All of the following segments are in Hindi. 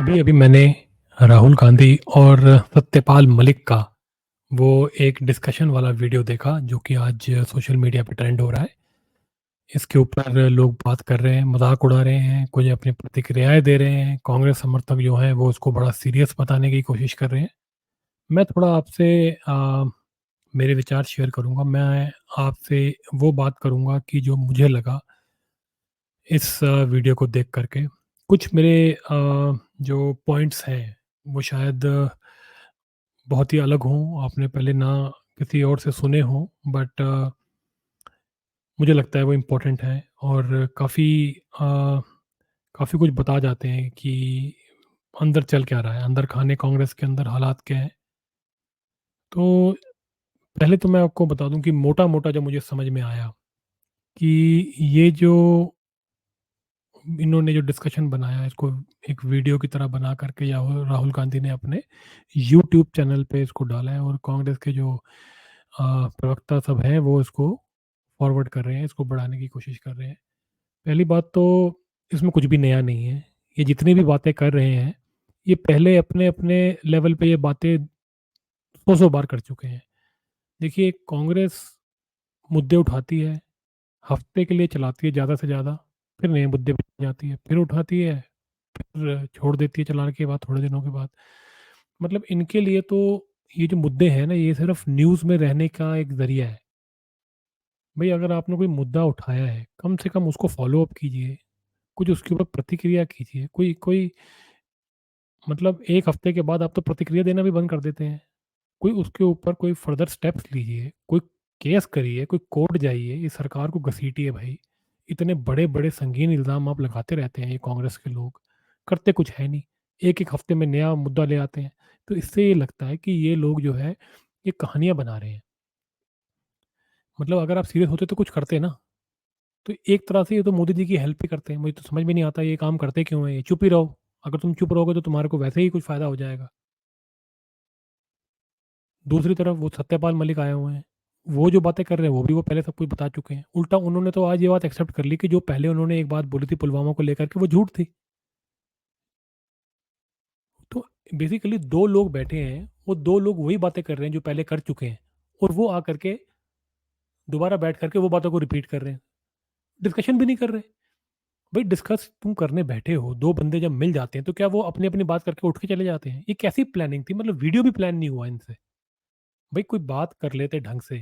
अभी-अभी मैंने राहुल गांधी और सत्यपाल मलिक का वो एक डिस्कशन वाला वीडियो देखा जो कि आज सोशल मीडिया पे ट्रेंड हो रहा है। इसके ऊपर लोग बात कर रहे हैं, मज़ाक उड़ा रहे हैं, कुछ अपनी प्रतिक्रियाएँ दे रहे हैं। कांग्रेस समर्थक जो हैं वो उसको बड़ा सीरियस बताने की कोशिश कर रहे हैं। मैं थोड़ा आपसे मेरे विचार शेयर करूँगा। मैं आपसे वो बात करूँगा कि जो मुझे लगा इस वीडियो को देख कर के। कुछ मेरे जो पॉइंट्स हैं वो शायद बहुत ही अलग हों, आपने पहले ना किसी और से सुने हों, बट मुझे लगता है वो इम्पोर्टेंट है और काफ़ी कुछ बता जाते हैं कि अंदर चल क्या रहा है, अंदर खाने कांग्रेस के अंदर हालात क्या हैं। तो पहले तो मैं आपको बता दूँ कि मोटा-मोटा जब मुझे समझ में आया कि ये जो इन्होंने जो डिस्कशन बनाया इसको एक वीडियो की तरह बना करके या राहुल गांधी ने अपने यूट्यूब चैनल पे इसको डाला है और कांग्रेस के जो प्रवक्ता सब हैं वो इसको फॉरवर्ड कर रहे हैं, इसको बढ़ाने की कोशिश कर रहे हैं। पहली बात तो इसमें कुछ भी नया नहीं है। ये जितनी भी बातें कर रहे हैं, ये पहले अपने-अपने लेवल पे ये बातें 100-100 बार कर चुके हैं। देखिए कांग्रेस मुद्दे उठाती है, हफ्ते के लिए चलाती है ज़्यादा से ज़्यादा, फिर नए मुद्दे पे जाती है, फिर उठाती है, फिर छोड़ देती है चलाने के बाद थोड़े दिनों के बाद। मतलब इनके लिए तो ये जो मुद्दे हैं ना, ये सिर्फ़ न्यूज़ में रहने का एक ज़रिया है। भई अगर आपने कोई मुद्दा उठाया है, कम से कम उसको फ़ॉलो अप कीजिए, कुछ उसके ऊपर प्रतिक्रिया कीजिए। कोई कोई मतलब 1 हफ्ते के बाद आप तो प्रतिक्रिया देना भी बंद कर देते हैं। कोई उसके ऊपर कोई फर्दर स्टेप्स लीजिए, कोई केस करिए, कोई कोर्ट जाइए, ये सरकार को घसीटिए भाई। इतने बड़े-बड़े संगीन इल्ज़ाम आप लगाते रहते हैं ये कांग्रेस के लोग, करते कुछ है नहीं। 1-1 हफ्ते में नया मुद्दा ले आते हैं। तो इससे ये लगता है कि ये लोग जो है, ये कहानियाँ बना रहे हैं। मतलब अगर आप सीरियस होते तो कुछ करते ना। तो एक तरह से ये तो मोदी जी की हेल्प ही करते हैं। मुझे तो समझ में नहीं आता ये काम करते क्यों हैं ये? चुप ही रहो। अगर तुम चुप रहोगे तो तुम्हारे को वैसे ही कुछ फ़ायदा हो जाएगा। दूसरी तरफ वो सत्यपाल मलिक आए हुए हैं। वो जो बातें कर रहे हैं, वो भी वो पहले सब कुछ बता चुके हैं। उल्टा उन्होंने तो आज ये बात एक्सेप्ट कर ली कि जो पहले उन्होंने एक बात बोली थी पुलवामा को लेकर के, वो झूठ थी। तो बेसिकली 2 लोग बैठे हैं, वो 2 लोग वही बातें कर रहे हैं जो पहले कर चुके हैं और वो आकर के दोबारा बैठ कर के वो बातों को रिपीट कर रहे हैं। डिस्कशन भी नहीं कर रहे। भई डिस्कस तुम करने बैठे हो, 2 बंदे जब मिल जाते हैं, तो क्या वो अपनी-अपनी बात करके उठ के चले जाते हैं? ये कैसी प्लानिंग थी? मतलब वीडियो भी प्लान नहीं हुआ इनसे। भाई कोई बात कर लेते ढंग से,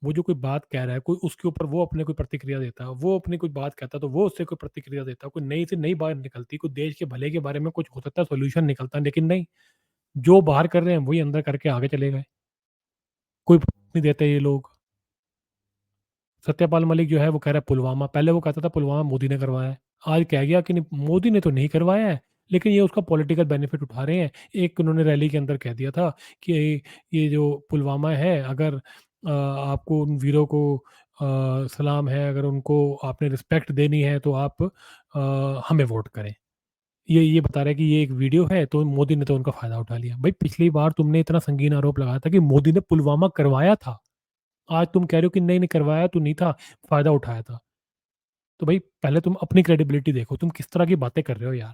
वो जो कोई बात कह रहा है, कोई उसके ऊपर वो अपने कोई प्रतिक्रिया देता, वो अपनी कोई बात कहता, तो वो उससे कोई प्रतिक्रिया देता, कोई नई से नई बात निकलती, कोई देश के भले के बारे में कुछ हो सकता है सॉल्यूशन निकलता, लेकिन नहीं, जो बाहर कर रहे हैं वही अंदर करके आगे चले गए। कोई नहीं देते ये लोग। सत्यपाल मलिक जो है वो कह रहा है पुलवामा, पहले वो कहता था पुलवामा मोदी ने करवाया है। आज कह गया कि नहीं मोदी ने तो नहीं करवाया है, लेकिन ये उसका पॉलिटिकल बेनिफिट उठा रहे हैं। एक उन्होंने रैली के अंदर कह दिया था कि ये जो पुलवामा है अगर आपको उन वीरों को सलाम है, अगर उनको आपने रिस्पेक्ट देनी है तो आप हमें वोट करें। ये बता रहा है कि ये एक वीडियो है तो मोदी ने तो उनका फ़ायदा उठा लिया। भाई पिछली बार तुमने इतना संगीन आरोप लगाया था कि मोदी ने पुलवामा करवाया था। आज तुम कह रहे हो कि नहीं, नहीं करवाया तो नहीं था, फ़ायदा उठाया था। तो भई पहले तुम अपनी क्रेडिबिलिटी देखो, तुम किस तरह की बातें कर रहे हो यार?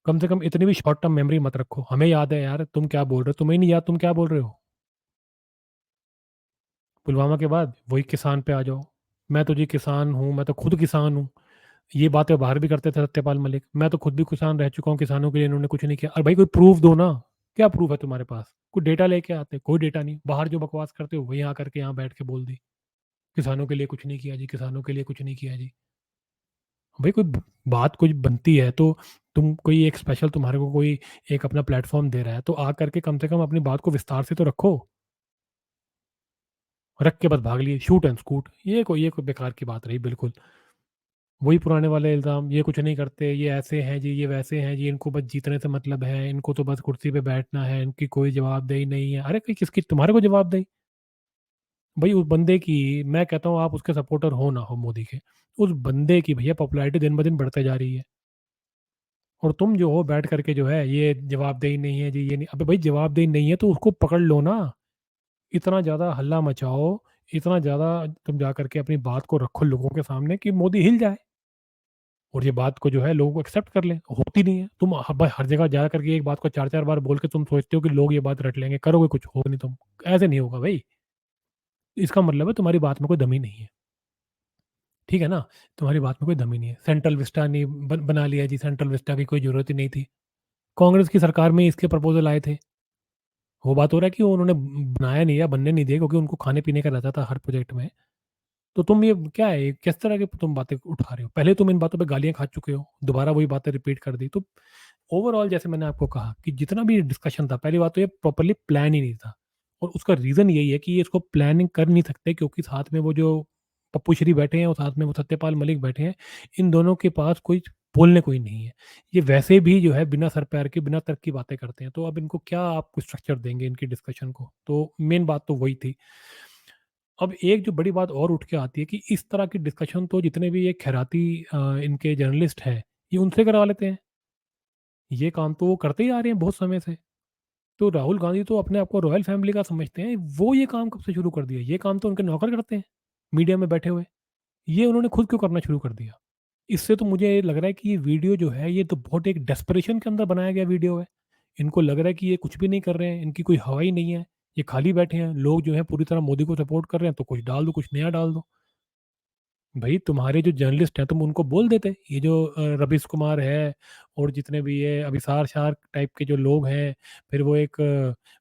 कम से कम इतनी भी शॉर्ट टर्म मेमोरी मत रखो। हमें याद है यार तुम क्या बोल रहे हो, तुम्हें नहीं याद तुम क्या बोल रहे हो? पुलवामा के बाद वही किसान पे आ जाओ। मैं तो जी किसान हूँ, मैं तो खुद किसान हूँ। ये बातें बाहर भी करते थे सत्यपाल मलिक। मैं तो खुद भी किसान रह चुका हूँ, किसानों के लिए इन्होंने कुछ नहीं किया। अरे भाई कोई प्रूफ़ दो ना, क्या प्रूफ़ है तुम्हारे पास? कोई डेटा लेके आते, कोई डेटा नहीं। बाहर जो बकवास करते हो वही आकर के यहाँ बैठ के बोल दी। किसानों के लिए कुछ नहीं किया जी, किसानों के लिए कुछ नहीं किया जी। भाई कोई बात कुछ बनती है तो तुम कोई एक स्पेशल तुम्हारे को कोई एक अपना प्लेटफॉर्म दे रहा है तो आ करके कम से कम अपनी बात को विस्तार से तो रखो। रख के बस भाग लिए शूट एंड स्कूट, ये कोई बेकार की बात रही बिल्कुल। वही पुराने वाले इल्ज़ाम, ये कुछ नहीं करते, ये ऐसे हैं जी, ये वैसे हैं जी, इनको बस जीतने से मतलब है, इनको तो बस कुर्सी पे बैठना है, इनकी कोई जवाबदेही नहीं है। अरे कोई किसकी तुम्हारे को जवाबदेही? भाई उस बंदे की, मैं कहता हूँ आप उसके सपोर्टर हो ना हो मोदी के, उस बंदे की भैया पॉपुलैरिटी दिन ब दिन बढ़ते जा रही है। और तुम जो हो बैठ करके जो है ये जवाबदेही नहीं है जी, ये नहीं, अबे भाई जवाबदेही नहीं है तो उसको पकड़ लो ना। इतना ज़्यादा हल्ला मचाओ, इतना ज़्यादा तुम जा करके अपनी बात को रखो लोगों के सामने कि मोदी हिल जाए। और ये बात को जो है लोगों को एक्सेप्ट कर लें, होती नहीं है। तुम हर जगह जा करके एक बात को 4-4 बार बोल के तुम सोचते हो कि लोग ये बात रट लेंगे, करोगे कुछ, होगा नहीं तुम। ऐसे नहीं होगा भई। इसका मतलब है तुम्हारी बात में कोई दम ही नहीं है। ठीक है ना? तुम्हारी बात में कोई दम ही नहीं है। सेंट्रल विस्टा ने बना लिया जी, सेंट्रल विस्टा की कोई ज़रूरत ही नहीं थी। कांग्रेस की सरकार में इसके प्रपोज़ल आए थे। वो बात हो रहा है कि उन्होंने बनाया नहीं या बनने नहीं दिया क्योंकि उनको खाने-पीने का रहता था हर प्रोजेक्ट में। तो तुम ये क्या है, किस तरह की तुम बातें उठा रहे हो? पहले तुम इन बातों पे गालियाँ खा चुके हो, दोबारा वही बातें रिपीट कर दी। तो ओवरऑल जैसे मैंने आपको कहा कि जितना भी डिस्कशन था, पहली बात तो ये प्रॉपर्ली प्लान ही नहीं था। और उसका रीज़न यही है कि ये इसको प्लानिंग कर नहीं सकते क्योंकि साथ में वो जो पप्पू श्री बैठे हैं और साथ में वो सत्यपाल मलिक बैठे हैं, इन दोनों के पास कोई बोलने को ही नहीं है। ये वैसे भी जो है बिना सर पैर के, बिना तर्क की बातें करते हैं, तो अब इनको क्या आप कुछ स्ट्रक्चर देंगे इनकी डिस्कशन को? तो मेन बात तो वही थी। अब एक जो बड़ी बात और उठ के आती है कि इस तरह की डिस्कशन तो जितने भी ये खैराती इनके जर्नलिस्ट हैं, ये उनसे करवा लेते हैं। ये काम तो वो करते ही आ रहे हैं बहुत समय से। तो राहुल गांधी तो अपने आप को रॉयल फैमिली का समझते हैं, वो ये काम कब से शुरू कर दिया? ये काम तो उनके नौकर करते हैं, मीडिया में बैठे हुए। ये उन्होंने खुद क्यों करना शुरू कर दिया? इससे तो मुझे ये लग रहा है कि ये वीडियो जो है, ये तो बहुत एक डेस्परेशन के अंदर बनाया गया वीडियो है। इनको लग रहा है कि ये कुछ भी नहीं कर रहे हैं, इनकी कोई हवा ही नहीं है, ये खाली बैठे हैं। लोग जो है पूरी तरह मोदी को सपोर्ट कर रहे हैं, तो कुछ डाल दो, कुछ नया डाल दो। भई तुम्हारे जो जर्नलिस्ट हैं तुम उनको बोल देते, ये जो रवीश कुमार है और जितने भी ये अभिसार शार टाइप के जो लोग हैं, फिर वो एक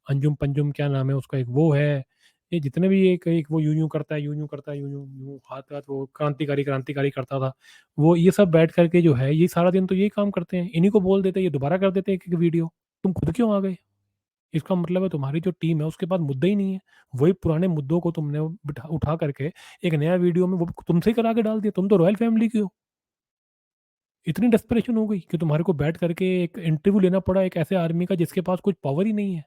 अंजुम पंजुम क्या नाम है उसका, एक वो है, ये जितने भी एक एक वो यूँ-यूँ करता है, यूँ-यूँ करता है, यूँ-यूँ यूँ हाथ-वाथ वो क्रांतिकारी, क्रांतिकारी करता था। वो ये सब बैठ कर के जो है ये सारा दिन तो यही काम करते हैं। इन्हीं को बोल देते, ये दोबारा कर देते हैं एक-एक वीडियो। तुम खुद क्यों आ गए? इसका मतलब है तुम्हारी जो टीम है उसके पास मुद्दा ही नहीं है। वही पुराने मुद्दों को तुमने बिठा उठा करके एक नया वीडियो में वो तुमसे ही करा के डाल दिया। तुम तो रॉयल फैमिली के हो। इतनी डेस्परेशन हो गई कि तुम्हारे को बैठ करके एक इंटरव्यू लेना पड़ा एक ऐसे आदमी का जिसके पास कुछ पावर ही नहीं है।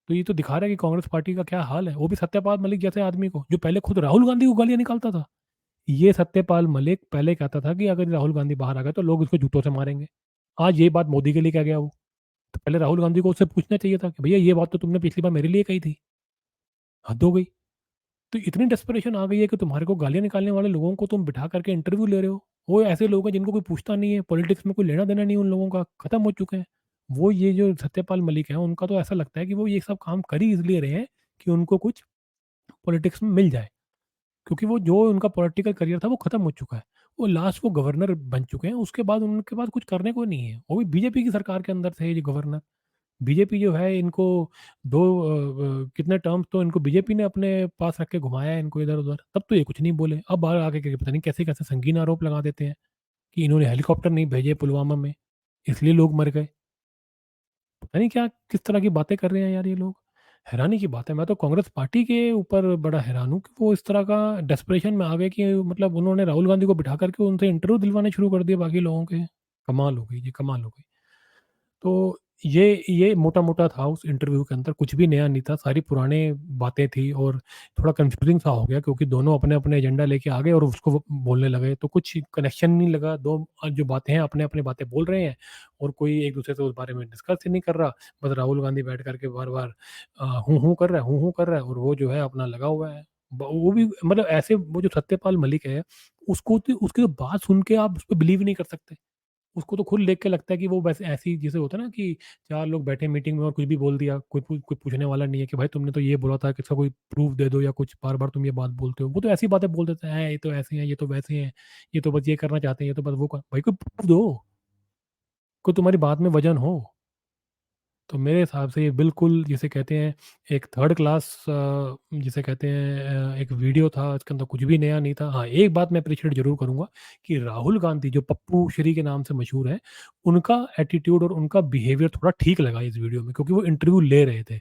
तो ये तो दिखा रहा है कि कांग्रेस पार्टी का क्या हाल है। वो भी सत्यपाल मलिक जैसे आदमी को, जो पहले खुद राहुल गांधी को गालियाँ निकालता था। ये सत्यपाल मलिक पहले कहता था कि अगर राहुल गांधी बाहर आ गए तो लोग उसको जूतों से मारेंगे। आज ये बात मोदी के लिए कह गया वो। तो पहले राहुल गांधी को उससे पूछना चाहिए था कि भैया ये बात तो तुमने पिछली बार मेरे लिए कही थी। हद हो गई। तो इतनी डेस्परेशन आ गई है कि तुम्हारे को गालियाँ निकालने वाले लोगों को तुम बिठा करके इंटरव्यू ले रहे हो। वो ऐसे लोग हैं जिनको कोई पूछता नहीं है, पॉलिटिक्स में कोई लेना-देना नहीं है उन लोगों का, खत्म हो चुके हैं। वो ये जो सत्यपाल मलिक हैं, उनका तो ऐसा लगता है कि वो ये सब काम कर ही इसलिए रहे हैं कि उनको कुछ पॉलिटिक्स में मिल जाए। क्योंकि वो जो उनका पॉलिटिकल करियर था वो खत्म हो चुका है। वो लास्ट वो गवर्नर बन चुके हैं, उसके बाद उनके पास कुछ करने को नहीं है। वो भी बीजेपी की सरकार के अंदर थे ये गवर्नर। बीजेपी जो है इनको 2 कितने टर्म्स तो इनको बीजेपी ने अपने पास रख के घुमाया है इनको इधर-उधर, तब तो ये कुछ नहीं बोले। अब बाहर आके के पता नहीं कैसे-कैसे संगीन आरोप लगा देते हैं कि इन्होंने हेलीकॉप्टर नहीं भेजे पुलवामा में, इसलिए लोग मर गए। पता नहीं क्या किस तरह की बातें कर रहे हैं यार ये लोग। हैरानी की बात है, मैं तो कांग्रेस पार्टी के ऊपर बड़ा हैरान हूँ कि वो इस तरह का डेस्परेशन में आ गए कि मतलब उन्होंने राहुल गांधी को बिठा कर के उनसे इंटरव्यू दिलवाने शुरू कर दिए बाकी लोगों के। कमाल हो गई जी, कमाल हो गई। तो ये मोटा-मोटा था उस इंटरव्यू के अंदर, कुछ भी नया नहीं था, सारी पुराने बातें थी और थोड़ा कन्फ्यूज़िंग सा हो गया क्योंकि दोनों अपने-अपने एजेंडा लेके आ गए और उसको वो बोलने लगे, तो कुछ कनेक्शन नहीं लगा, 2 जो बातें हैं अपने-अपने बातें बोल रहे हैं और कोई एक-दूसरे से उस बारे में डिस्कस ही नहीं कर रहा। बस राहुल गांधी बैठ कर के बार-बार हूँ-हूँ कर रहा है, हूँ-हूँ कर रहा है और वो जो है अपना लगा हुआ है। वो भी मतलब ऐसे वो जो सत्यपाल मलिक है, उसको तो उसकी तो बात सुन के आप उसपे बिलीव ही नहीं कर सकते। उसको तो खुद देख के लगता है कि वो बस ऐसे ही जैसे होता है ना कि 4 लोग बैठे मीटिंग में और कुछ भी बोल दिया, कोई पूछने वाला नहीं है कि भाई तुमने तो ये बोला था कि इसका कोई प्रूफ दे दो या कुछ बार-बार तुम ये बात बोलते हो। वो तो ऐसी बातें बोल देते हैं, ये तो ऐसे हैं, ये तो वैसे हैं, ये तो बस ये करना चाहते हैं, ये तो बस वो कर भाई कोई प्रूफ दो, कोई तुम्हारी बात में वज़न हो। तो मेरे हिसाब से ये बिल्कुल जिसे कहते हैं एक थर्ड क्लास जिसे कहते हैं एक वीडियो था, इसके अंदर कुछ भी नया नहीं था। हाँ, एक बात मैं एप्रिशिएट ज़रूर करूँगा कि राहुल गांधी जो पप्पू श्री के नाम से मशहूर हैं, उनका एटीट्यूड और उनका बिहेवियर थोड़ा ठीक लगा इस वीडियो में क्योंकि वो इंटरव्यू ले रहे थे।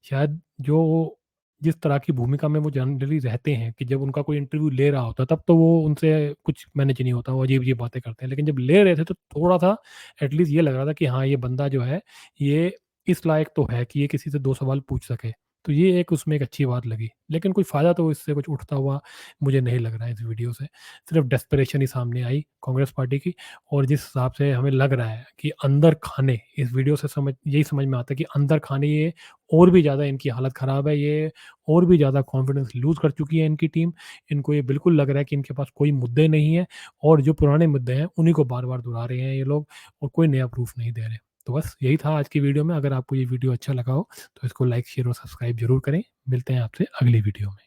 शायद जो जिस तरह की भूमिका में वो जनरली रहते हैं कि जब उनका कोई इंटरव्यू ले रहा होता है, तब तो वो उनसे कुछ मैनेज नहीं होता, वो अजीब-अजीब बातें करते हैं। लेकिन जब ले रहे थे तो थोड़ा-सा एटलीस्ट ये लग रहा था कि हाँ, ये बंदा जो है, ये इस लायक तो है कि ये किसी से 2 सवाल पूछ सके। तो ये एक उसमें एक अच्छी बात लगी। लेकिन कोई फ़ायदा तो इससे कुछ उठता हुआ मुझे नहीं लग रहा है इस वीडियो से। सिर्फ़ डेस्परेशन ही सामने आई कांग्रेस पार्टी की, और जिस हिसाब से हमें लग रहा है कि अंदर खाने इस वीडियो से यही समझ में आता है कि अंदर खाने ये और भी ज़्यादा इनकी हालत ख़राब है, ये और भी ज़्यादा कॉन्फिडेंस लूज़ कर चुकी है इनकी टीम। इनको ये बिल्कुल लग रहा है कि इनके पास कोई मुद्दे नहीं है, और जो पुराने मुद्दे हैं उन्हीं को बार-बार दोहरा रहे हैं ये लोग, और कोई नया प्रूफ़ नहीं दे रहे। तो बस यही था आज की वीडियो में। अगर आपको ये वीडियो अच्छा लगा हो तो इसको लाइक, शेयर और सब्सक्राइब ज़रूर करें। मिलते हैं आपसे अगली वीडियो में।